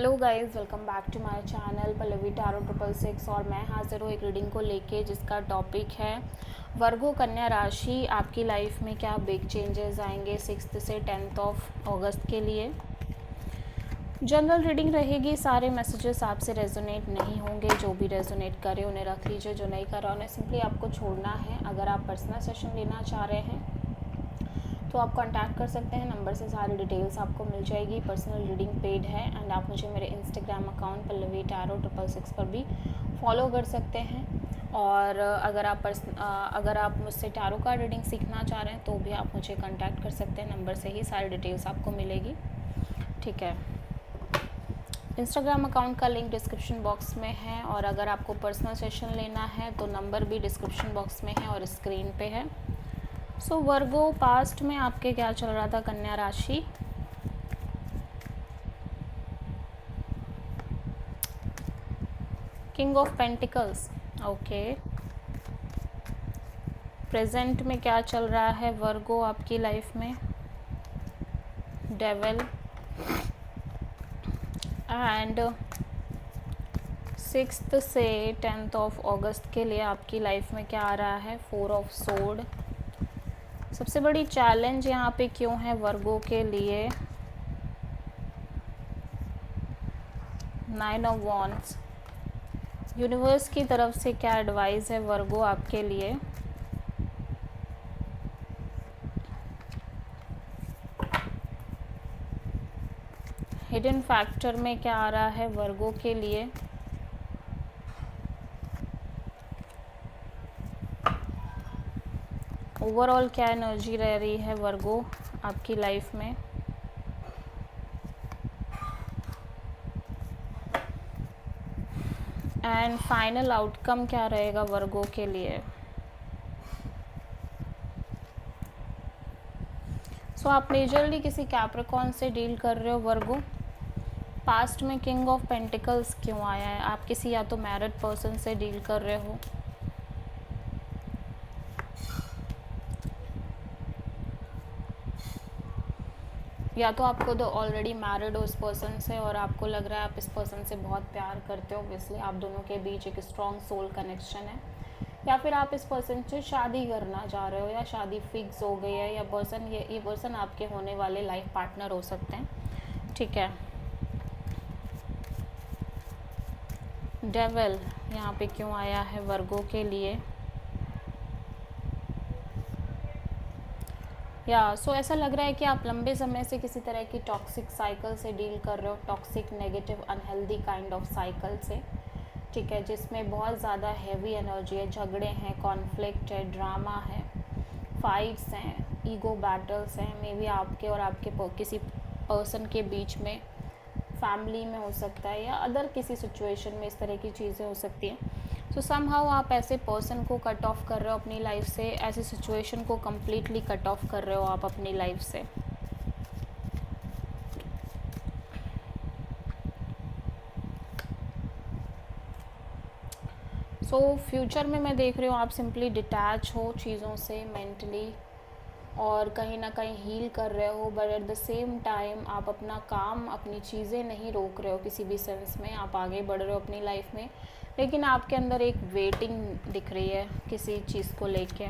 Hello guys, welcome back to my channel Pallavi tarot 666 और मैं हाजिर हूँ एक रीडिंग को लेके जिसका टॉपिक है वर्गो कन्या राशि। आपकी लाइफ में क्या बिग चेंजेस आएंगे 6 से 10 ऑफ अगस्त के लिए। जनरल रीडिंग रहेगी, सारे मैसेजेस आपसे रेजोनेट नहीं होंगे। जो भी रेजोनेट करे उन्हें रख लीजिए, जो नहीं कर रहा उन्हें सिंपली आपको छोड़ना है। अगर आप पर्सनल सेशन लेना चाह रहे हैं तो आप कांटेक्ट कर सकते हैं, नंबर से सारी डिटेल्स आपको मिल जाएगी। पर्सनल रीडिंग पेड है एंड आप मुझे मेरे इंस्टाग्राम अकाउंट पल्लवी टैरो 666 पर भी फॉलो कर सकते हैं। और अगर आप मुझसे टैरो का रीडिंग सीखना चाह रहे हैं तो भी आप मुझे कांटेक्ट कर सकते हैं, नंबर से ही सारी डिटेल्स आपको मिलेगी। ठीक है, इंस्टाग्राम अकाउंट का लिंक डिस्क्रिप्शन बॉक्स में है और अगर आपको पर्सनल सेशन लेना है तो नंबर भी डिस्क्रिप्शन बॉक्स में है और स्क्रीन पे है। सो वर्गो, पास्ट में आपके क्या चल रहा था कन्या राशि। King of pentacles, okay. Present में क्या चल रहा है वर्गो आपकी लाइफ में। डेविल एंड 6 से 10 ऑफ अगस्त के लिए आपकी लाइफ में क्या आ रहा है। 4 ऑफ सोर्ड। सबसे बड़ी चैलेंज यहाँ पे क्यों है वर्गो के लिए। 9 ऑफ वॉन्ड्स। यूनिवर्स की तरफ से क्या एडवाइस है वर्गो आपके लिए। हिडन फैक्टर में क्या आ रहा है वर्गो के लिए। ओवरऑल क्या एनर्जी रह रही है वर्गो आपकी लाइफ में। एंड फाइनल आउटकम क्या रहेगा वर्गो के लिए। सो आप मेजरली किसी कैप्रिकॉर्न से डील कर रहे हो वर्गो। पास्ट में किंग ऑफ पेंटिकल्स क्यों आया है। आप किसी या तो मैरिड पर्सन से डील कर रहे हो या तो आपको तो ऑलरेडी मैरिड हो उस पर्सन से और आपको लग रहा है आप इस पर्सन से बहुत प्यार करते हो। ऑब्वियसली आप दोनों के बीच एक स्ट्रॉन्ग सोल कनेक्शन है, या फिर आप इस पर्सन से शादी करना चाह रहे हो या शादी फिक्स हो गई है, या ये पर्सन आपके होने वाले लाइफ पार्टनर हो सकते हैं। ठीक है, डेविल यहाँ पे क्यों आया है वर्गो के लिए। सो ऐसा लग रहा है कि आप लंबे समय से किसी तरह की टॉक्सिक साइकिल से डील कर रहे हो, toxic negative unhealthy kind of cycle से। ठीक है, जिसमें बहुत ज़्यादा हैवी एनर्जी है, झगड़े हैं, कॉन्फ्लिक्ट है, ड्रामा है, फाइट्स हैं, ईगो बैटल्स हैं। मे बी आपके और आपके किसी पर्सन के बीच में, फैमिली में हो सकता है या अदर किसी सिचुएशन में इस तरह की चीज़ें हो सकती हैं। सो समहाउ आप ऐसे पर्सन को कट ऑफ कर रहे हो अपनी लाइफ से, ऐसी सिचुएशन को कम्प्लीटली कट ऑफ कर रहे हो आप अपनी लाइफ से। सो फ्यूचर में मैं देख रही हूँ आप सिंपली डिटैच हो चीज़ों से मेंटली और कहीं ना कहीं हील कर रहे हो, but at the same time आप अपना काम, अपनी चीज़ें नहीं रोक रहे हो किसी भी सेंस में। आप आगे बढ़ रहे हो अपनी लाइफ में, लेकिन आपके अंदर एक वेटिंग दिख रही है किसी चीज़ को लेके।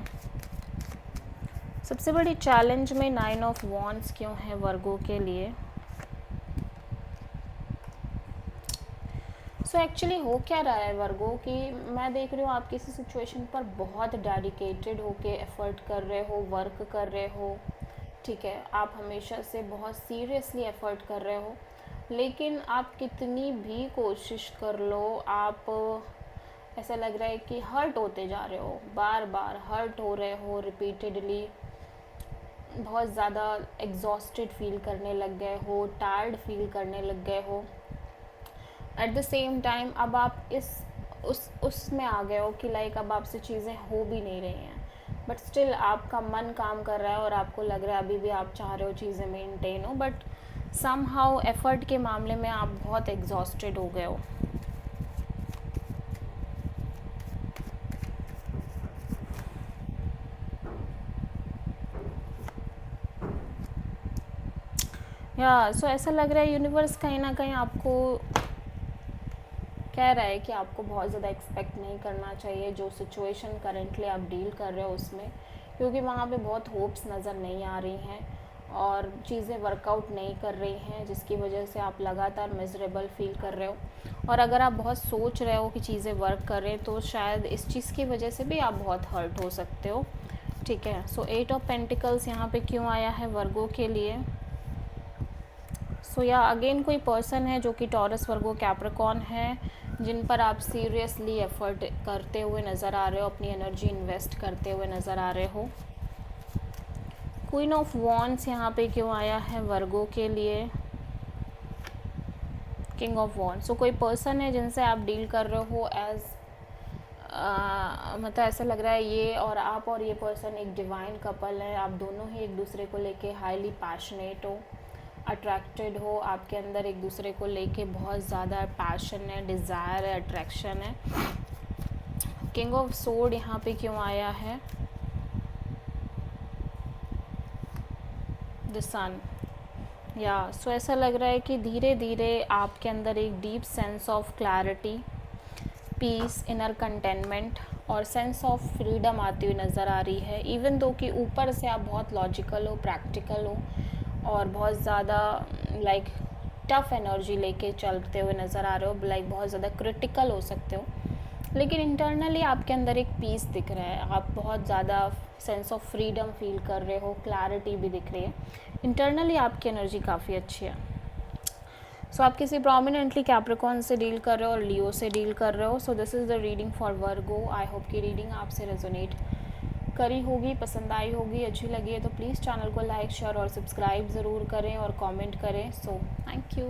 सबसे बड़ी चैलेंज में 9 ऑफ वॉन्ड्स क्यों है वर्गो के लिए। सो एक्चुअली हो क्या रहा है वर्गो कि मैं देख रही हूँ आप किसी सिचुएशन पर बहुत डेडिकेटेड होके एफर्ट कर रहे हो, वर्क कर रहे हो। ठीक है, आप हमेशा से बहुत सीरियसली एफर्ट कर रहे हो, लेकिन आप कितनी भी कोशिश कर लो, आप ऐसा लग रहा है कि हर्ट होते जा रहे हो, बार बार हर्ट हो रहे हो रिपीटेडली। बहुत ज़्यादा एग्जॉस्टेड फील करने लग गए हो, टायर्ड फील करने लग गए हो। एट द सेम टाइम अब आप उसमें आ गए हो कि लाइक अब आपसे चीज़ें हो भी नहीं रही हैं, बट स्टिल आपका मन काम कर रहा है और आपको लग रहा है अभी भी आप चाह रहे हो चीज़ें मेंटेन हो, बट समहाउ एफर्ट के मामले में आप बहुत एग्जॉस्टेड हो गए हो। या सो ऐसा लग रहा है यूनिवर्स कहीं ना कहीं आपको कह रहा है कि आपको बहुत ज़्यादा एक्सपेक्ट नहीं करना चाहिए जो सिचुएशन करेंटली आप डील कर रहे हो उसमें, क्योंकि वहाँ पे बहुत होप्स नज़र नहीं आ रही हैं और चीज़ें वर्कआउट नहीं कर रही हैं, जिसकी वजह से आप लगातार मिजरेबल फील कर रहे हो। और अगर आप बहुत सोच रहे हो कि चीज़ें वर्क कर रहे हैं तो शायद इस चीज़ की वजह से भी आप बहुत हर्ट हो सकते हो। ठीक है, सो 8 ऑफ पेंटिकल्स यहाँ पे क्यों आया है वर्गो के लिए? सो या अगेन कोई पर्सन है जो कि टॉरस, वर्गो, कैप्रिकॉर्न है, जिन पर आप सीरियसली एफर्ट करते हुए नज़र आ रहे हो, अपनी एनर्जी इन्वेस्ट करते हुए नज़र आ रहे हो। क्वीन ऑफ वॉन्ड्स यहाँ पे क्यों आया है वर्गो के लिए? King of wands. सो कोई पर्सन है जिनसे आप डील कर रहे हो एज मतलब ऐसा लग रहा है ये और ये पर्सन एक डिवाइन कपल है। आप दोनों ही एक दूसरे को लेके हाईली पैशनेट हो, अट्रैक्टेड हो, आपके अंदर एक दूसरे को लेके बहुत ज़्यादा पैशन है, डिज़ायर है, अट्रैक्शन है। किंग ऑफ सोर्ड यहाँ पे क्यों आया है? द सन। या सो ऐसा लग रहा है कि धीरे धीरे आपके अंदर एक deep sense of clarity, peace, inner containment और सेंस ऑफ फ्रीडम आती हुई नज़र आ रही है। इवन दो कि ऊपर से आप बहुत लॉजिकल हो, प्रैक्टिकल हो और बहुत ज़्यादा लाइक टफ एनर्जी लेके चलते हुए नज़र आ रहे हो, लाइक बहुत ज़्यादा क्रिटिकल हो सकते हो, लेकिन इंटरनली आपके अंदर एक पीस दिख रहा है। आप बहुत ज़्यादा सेंस ऑफ फ्रीडम फील कर रहे हो, क्लैरिटी भी दिख रही है। इंटरनली आपकी एनर्जी काफ़ी अच्छी है। सो आप किसी प्रोमिनेंटली कैप्रिकॉर्न से डील कर रहे हो और लियो से डील कर रहे हो। So this is the reading for Virgo. I hope कि रीडिंग आपसे रेजोनेट करी होगी, पसंद आई होगी, अच्छी लगी है तो प्लीज़ चैनल को लाइक, शेयर और सब्सक्राइब ज़रूर करें और कमेंट करें। So thank you.